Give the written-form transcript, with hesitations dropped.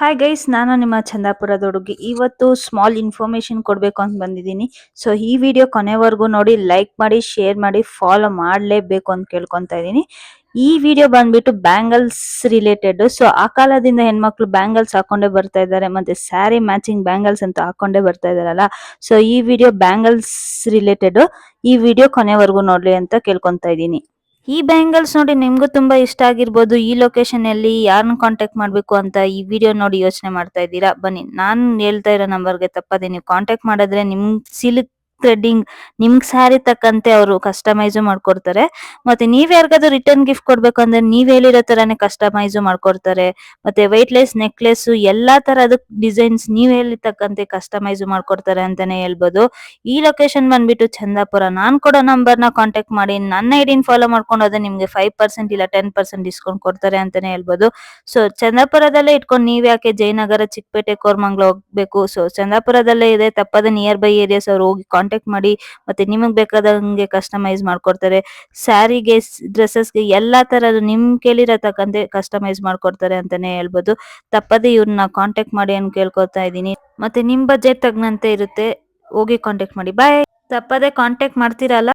Hi guys, ನಾನು ನಿಮ್ಮ ಚಂದಾಪುರದ ಹುಡುಗಿ. ಇವತ್ತು ಸ್ಮಾಲ್ ಇನ್ಫಾರ್ಮೇಶನ್ ಕೊಡಬೇಕು ಅಂತ ಬಂದಿದ್ದೀನಿ. ಸೊ ಈ ವಿಡಿಯೋ ಕೊನೆವರೆಗೂ ನೋಡಿ, ಲೈಕ್ ಮಾಡಿ, ಶೇರ್ ಮಾಡಿ, ಫಾಲೋ ಮಾಡಲೇಬೇಕು ಅಂತ ಕೇಳ್ಕೊತಾ ಇದ್ದೀನಿ. ಈ ವಿಡಿಯೋ ಬಂದ್ಬಿಟ್ಟು ಬ್ಯಾಂಗಲ್ಸ್ ರಿಲೇಟೆಡ್. ಸೊ ಆ ಕಾಲದಿಂದ ಹೆಣ್ಮಕ್ಳು ಬ್ಯಾಂಗಲ್ಸ್ ಹಾಕೊಂಡೇ ಬರ್ತಾ ಇದ್ದಾರೆ, ಮತ್ತೆ ಸ್ಯಾರಿ ಮ್ಯಾಚಿಂಗ್ ಬ್ಯಾಂಗಲ್ಸ್ ಅಂತ ಹಾಕೊಂಡೇ ಬರ್ತಾ ಇದಾರಲ್ಲ. ಸೊ ಈ ವಿಡಿಯೋ ಬ್ಯಾಂಗಲ್ಸ್ ರಿಲೇಟೆಡ್. ಈ ವಿಡಿಯೋ ಕೊನೆವರೆಗೂ ನೋಡ್ಲಿ ಅಂತ ಕೇಳ್ಕೊತಾ ಇದ್ದೀನಿ. ಈ ಬ್ಯಾಂಗಲ್ಸ್ ನೋಡಿ ನಿಮ್ಗೂ ತುಂಬಾ ಇಷ್ಟ ಆಗಿರ್ಬೋದು. ಈ ಲೊಕೇಶನ್ ಅಲ್ಲಿ ಯಾರನ್ನ ಕಾಂಟ್ಯಾಕ್ಟ್ ಮಾಡ್ಬೇಕು ಅಂತ ಈ ವಿಡಿಯೋ ನೋಡಿ ಯೋಚನೆ ಮಾಡ್ತಾ ಇದ್ದೀರಾ. ಬನ್ನಿ, ನಾನು ಹೇಳ್ತಾ ಇರೋ ನಂಬರ್ಗೆ ತಪ್ಪದೆ ನೀವು ಕಾಂಟ್ಯಾಕ್ಟ್ ಮಾಡಿದ್ರೆ ನಿಮ್ ಸಿಲ್ಕ್ ಥ್ರೆಡ್ಡಿಂಗ್ ನಿಮ್ಗೆ ಸ್ಯಾರಿ ತಕ್ಕಂತೆ ಅವರು ಕಸ್ಟಮೈಸ್ ಮಾಡ್ಕೊಡ್ತಾರೆ. ಮತ್ತೆ ನೀವ್ ಯಾರಿಗಾದ್ರೂ ರಿಟರ್ನ್ ಗಿಫ್ಟ್ ಕೊಡ್ಬೇಕು ಅಂದ್ರೆ ನೀವ್ ಹೇಳಿರೋ ತರಾನೇ ಕಸ್ಟಮೈಸ್ ಮಾಡ್ಕೊಡ್ತಾರೆ. ಮತ್ತೆ ವೈಟ್ಲೆಸ್ ನೆಕ್ಲೆಸ್ ಎಲ್ಲಾ ತರದ ಡಿಸೈನ್ಸ್ ನೀವ್ ಹೇಳಿರ್ತಕ್ಕಂತೆ ಕಸ್ಟಮೈಸ್ ಮಾಡ್ಕೊಡ್ತಾರೆ ಅಂತಾನೆ ಹೇಳ್ಬೋದು. ಈ ಲೊಕೇಶನ್ ಬಂದ್ಬಿಟ್ಟು ಚಂದಾಪುರ. ನಾನ್ ಕೊಡೋ ನಂಬರ್ನ ಕಾಂಟ್ಯಾಕ್ಟ್ ಮಾಡಿ ನನ್ನ ಐಡಿನ ಫಾಲೋ ಮಾಡ್ಕೊಂಡು ಹೋದ್ರೆ ನಿಮ್ಗೆ 5% ಇಲ್ಲ 10% ಡಿಸ್ಕೌಂಟ್ ಕೊಡ್ತಾರೆ ಅಂತಾನೆ ಹೇಳ್ಬೋದು. ಸೊ ಚಂದಾಪುರದಲ್ಲೇ ಇಟ್ಕೊಂಡು ನೀವ್ ಯಾಕೆ ಜಯನಗರ, ಚಿಕ್ಕಪೇಟೆ, ಕೋರಮಂಗ್ಲ ಹೋಗ್ಬೇಕು. ಸೊ ಚಂದಾಪುರದಲ್ಲೇ ಇದೆ, ತಪ್ಪದ ನಿಯರ್ ಬೈ ಏರಿಯಾಸ್ ಅವ್ರು ಹೋಗಿ ಕಾಂಟ್ಯಾಕ್ಟ್ ಮಾಡಿ. ಮತ್ತೆ ನಿಮಗ್ ಬೇಕಾದಂಗೆ ಕಸ್ಟಮೈಸ್ ಮಾಡ್ಕೊಡ್ತಾರೆ. ಸ್ಯಾರಿಗೆ, ಡ್ರೆಸ್ಸಸ್ಗೆ ಎಲ್ಲಾ ತರದ್ದು ನಿಮ್ ಕೇಳಿರತಕ್ಕಂತೆ ಕಸ್ಟಮೈಸ್ ಮಾಡ್ಕೊಡ್ತಾರೆ ಅಂತಾನೆ ಹೇಳ್ಬೋದು. ತಪ್ಪದೆ ಇವ್ರನ್ನ ಕಾಂಟ್ಯಾಕ್ಟ್ ಮಾಡಿ ಅಂತ ಕೇಳ್ಕೊತಾ ಇದ್ದೀನಿ. ಮತ್ತೆ ನಿಮ್ ಬಜೆಟ್ ತಗ್ನಂತೆ ಇರುತ್ತೆ, ಹೋಗಿ ಕಾಂಟ್ಯಾಕ್ಟ್ ಮಾಡಿ. ಬಾಯ್. ತಪ್ಪದೆ ಕಾಂಟ್ಯಾಕ್ಟ್ ಮಾಡ್ತೀರಲ್ಲ.